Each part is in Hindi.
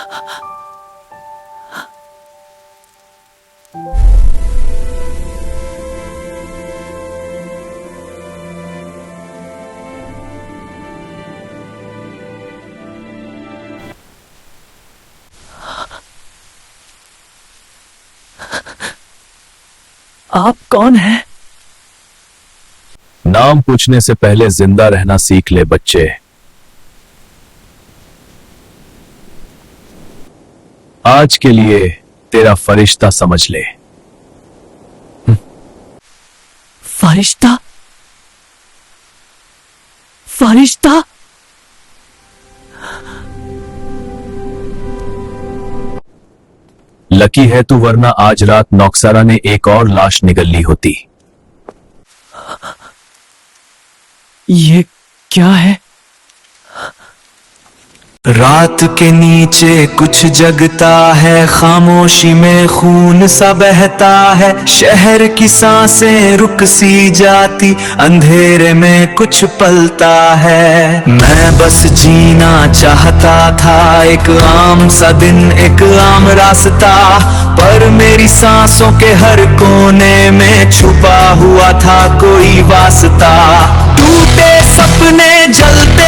आप कौन हैं? नाम पूछने से पहले जिंदा रहना सीख ले बच्चे। आज के लिए तेरा फरिश्ता समझ ले। फरिश्ता? फरिश्ता? लकी है तू, वरना आज रात नौकसारा ने एक और लाश निगल ली होती। ये क्या है? रात के नीचे कुछ जगता है, खामोशी में खून सा बहता है। शहर की सांसें रुक सी जाती, अंधेरे में कुछ पलता है। मैं बस जीना चाहता था, एक आम सा दिन, एक आम रास्ता। पर मेरी सांसों के हर कोने में छुपा हुआ था कोई वास्ता। टूटे सपने जलते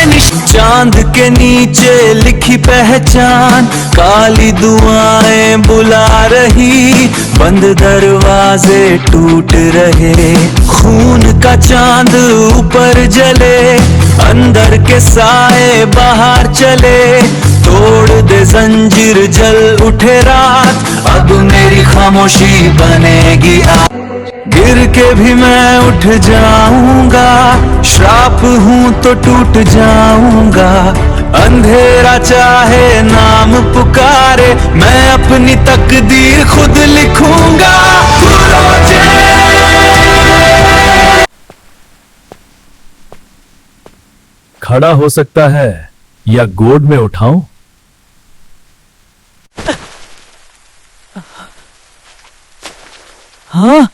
चांद के नीचे लिखी पहचान, काली दुआएं बुला रही, बंद दरवाजे टूट रहे। खून का चांद ऊपर जले, अंदर के साए बाहर चले। तोड़ दे जंजीर, जल उठे रात, अब मेरी खामोशी बनेगी आग। गिर के भी मैं उठ जाऊंगा, श्राप हूं तो टूट जाऊंगा। अंधेरा चाहे नाम पुकारे, मैं अपनी तकदीर खुद लिखूंगा। खड़ा हो सकता है या गोद में उठाऊं? हाँ,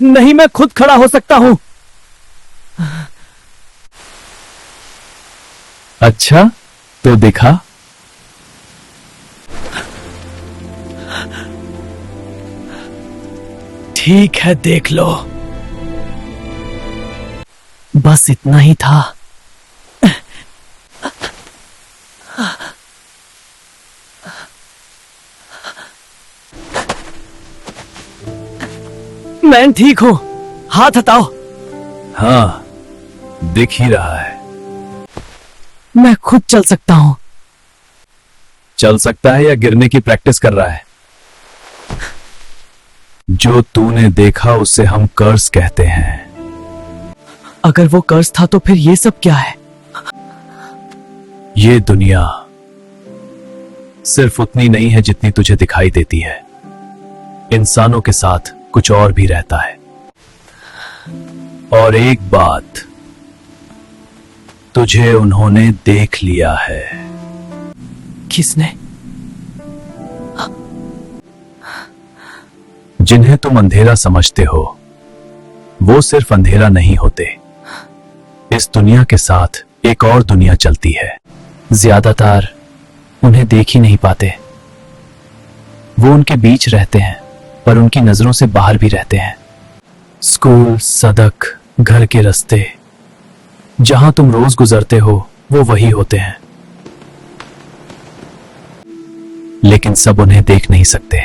नहीं, मैं खुद खड़ा हो सकता हूं। अच्छा तो दिखा। ठीक है, देख लो। बस इतना ही था। मैं ठीक हूं, हाथ हटाओ। हाँ, दिख ही रहा है। मैं खुद चल सकता हूं। चल सकता है या गिरने की प्रैक्टिस कर रहा है? जो तूने देखा उसे हम कर्ज कहते हैं। अगर वो कर्ज था तो फिर ये सब क्या है? ये दुनिया सिर्फ उतनी नहीं है जितनी तुझे दिखाई देती है। इंसानों के साथ कुछ और भी रहता है। और एक बात, तुझे उन्होंने देख लिया है। किसने? जिन्हें तुम अंधेरा समझते हो, वो सिर्फ अंधेरा नहीं होते। इस दुनिया के साथ एक और दुनिया चलती है। ज्यादातर उन्हें देख ही नहीं पाते। वो उनके बीच रहते हैं, पर उनकी नजरों से बाहर भी रहते हैं। स्कूल, सड़क, घर के रास्ते, जहां तुम रोज गुजरते हो, वो वही होते हैं। लेकिन सब उन्हें देख नहीं सकते।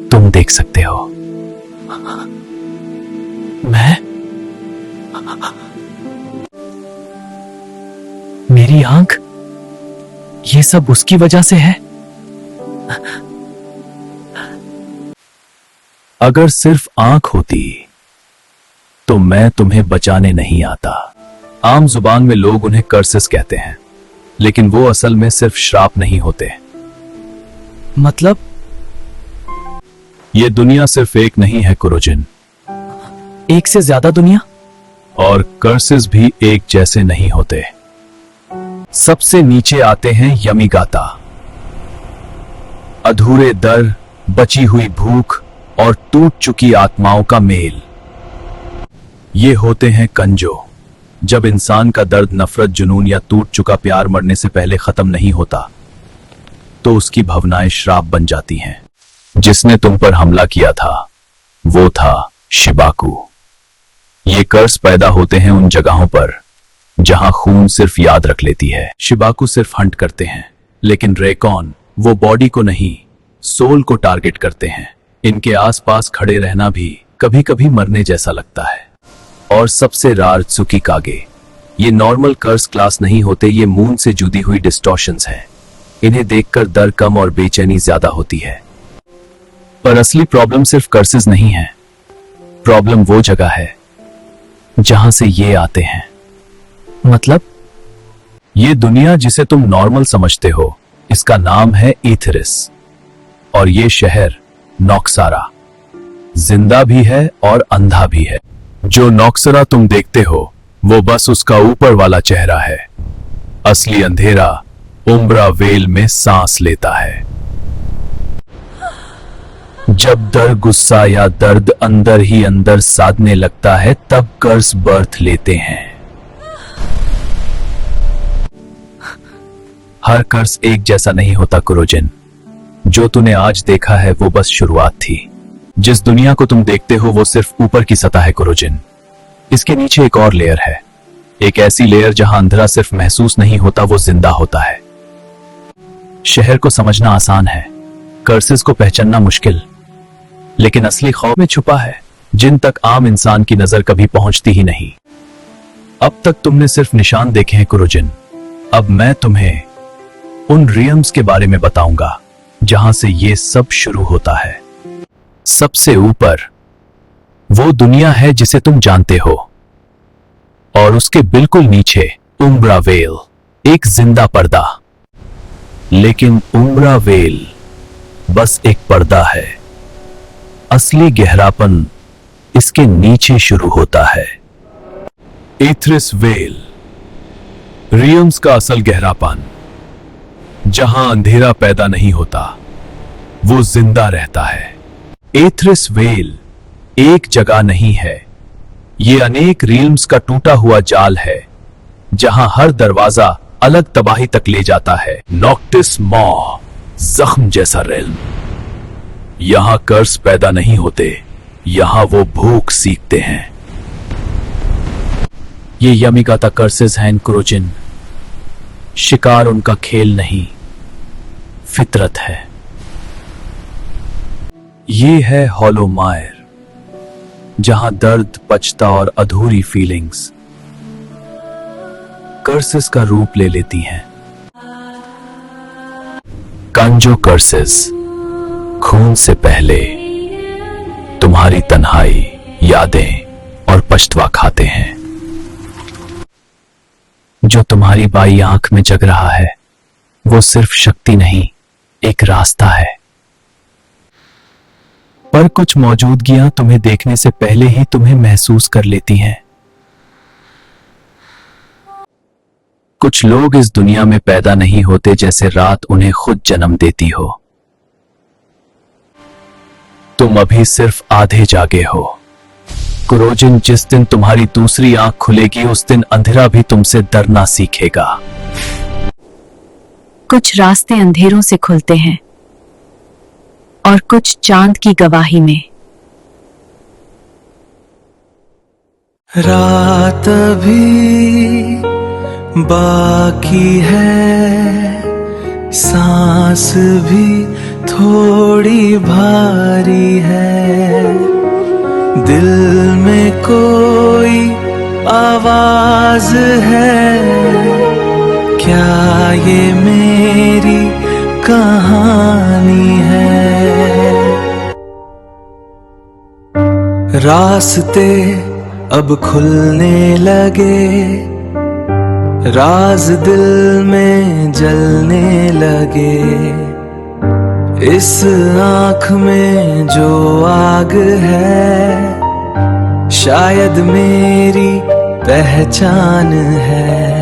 तुम देख सकते हो। मैं? मेरी आंख? ये सब उसकी वजह से है? अगर सिर्फ आंख होती तो मैं तुम्हें बचाने नहीं आता। आम जुबान में लोग उन्हें कर्सेस कहते हैं, लेकिन वो असल में सिर्फ श्राप नहीं होते। मतलब? ये दुनिया सिर्फ एक नहीं है कुरोजिन। एक से ज्यादा दुनिया? और कर्सेस भी एक जैसे नहीं होते। सबसे नीचे आते हैं यमीगाता, अधूरे दर, बची हुई भूख और टूट चुकी आत्माओं का मेल। ये होते हैं कंजो। जब इंसान का दर्द, नफरत, जुनून या टूट चुका प्यार मरने से पहले खत्म नहीं होता, तो उसकी भावनाएं श्राप बन जाती हैं। जिसने तुम पर हमला किया था वो था शिबाकू। ये कर्स पैदा होते हैं उन जगहों पर जहां खून सिर्फ याद रख लेती है। शिबाकू सिर्फ हंट करते हैं, लेकिन रेकॉन वो बॉडी को नहीं, सोल को टारगेट करते हैं। इनके आसपास खड़े रहना भी कभी कभी मरने जैसा लगता है। और सबसे रार त्सुकिकागे, ये नॉर्मल कर्स क्लास नहीं होते, ये मून से जुड़ी हुई डिस्टॉर्शंस हैं। इन्हें देखकर डर कम और बेचैनी ज्यादा होती है। पर असली प्रॉब्लम सिर्फ कर्सेस नहीं है, प्रॉब्लम वो जगह है जहां से ये आते हैं। मतलब? ये दुनिया जिसे तुम नॉर्मल समझते हो, इसका नाम है ईथरिस। और ये शहर नॉक्सारा जिंदा भी है और अंधा भी है। जो नॉक्सारा तुम देखते हो वो बस उसका ऊपर वाला चेहरा है। असली अंधेरा उम्ब्रा वेल में सांस लेता है। जब डर, गुस्सा या दर्द अंदर ही अंदर साधने लगता है, तब कर्स बर्थ लेते हैं। हर कर्स एक जैसा नहीं होता कुरोजिन। जो तूने आज देखा है वो बस शुरुआत थी। जिस दुनिया को तुम देखते हो वो सिर्फ ऊपर की सतह है कुरोजिन। इसके नीचे एक और लेयर है, एक ऐसी लेयर जहां अंधेरा सिर्फ महसूस नहीं होता, वो जिंदा होता है। शहर को समझना आसान है, कर्सेस को पहचानना मुश्किल, लेकिन असली खौफ में छुपा है जिन तक आम इंसान की नजर कभी पहुंचती ही नहीं। अब तक तुमने सिर्फ निशान देखे हैं कुरोजिन। अब मैं तुम्हें उन रियम्स के बारे में बताऊंगा जहां से ये सब शुरू होता है। सबसे ऊपर वो दुनिया है जिसे तुम जानते हो, और उसके बिल्कुल नीचे उम्ब्रा वेल, एक जिंदा पर्दा। लेकिन उम्ब्रा वेल बस एक पर्दा है, असली गहरापन इसके नीचे शुरू होता है। ईथरिस वेल, रियम्स का असल गहरापन, जहां अंधेरा पैदा नहीं होता, वो जिंदा रहता है। ईथरिस वेल एक जगह नहीं है, ये अनेक रियम्स का टूटा हुआ जाल है, जहां हर दरवाजा अलग तबाही तक ले जाता है। नॉक्टिस मॉ, जख्म जैसा रेल्म। यहां कर्स पैदा नहीं होते, यहां वो भूख सीखते हैं। ये यमिगाता कर्सेस हैं कुरोजिन। शिकार उनका खेल नहीं, फितरत है। ये है हॉलो मायर, जहां दर्द, पछता और अधूरी फीलिंग्स कर्सेस का रूप ले लेती हैं। कांजो कर्सेस खून से पहले तुम्हारी तन्हाई, यादें और पछतवा खाते हैं। जो तुम्हारी बाई आंख में जग रहा है वो सिर्फ शक्ति नहीं, एक रास्ता है। पर कुछ मौजूदगियां तुम्हें देखने से पहले ही तुम्हें महसूस कर लेती हैं। कुछ लोग इस दुनिया में पैदा नहीं होते जैसे रात उन्हें खुद जन्म देती हो। तुम अभी सिर्फ आधे जागे हो कुरोजिन। जिस दिन तुम्हारी दूसरी आंख खुलेगी उस दिन अंधेरा भी तुमसे डरना सीखेगा। कुछ रास्ते अंधेरों से खुलते हैं और कुछ चांद की गवाही में। रात भी बाकी है, सांस भी थोड़ी भारी है, दिल में कोई आवाज है, क्या ये मेरी कहानी है। रास्ते अब खुलने लगे, राज दिल में जलने लगे, इस आँख में जो आग है शायद मेरी पहचान है।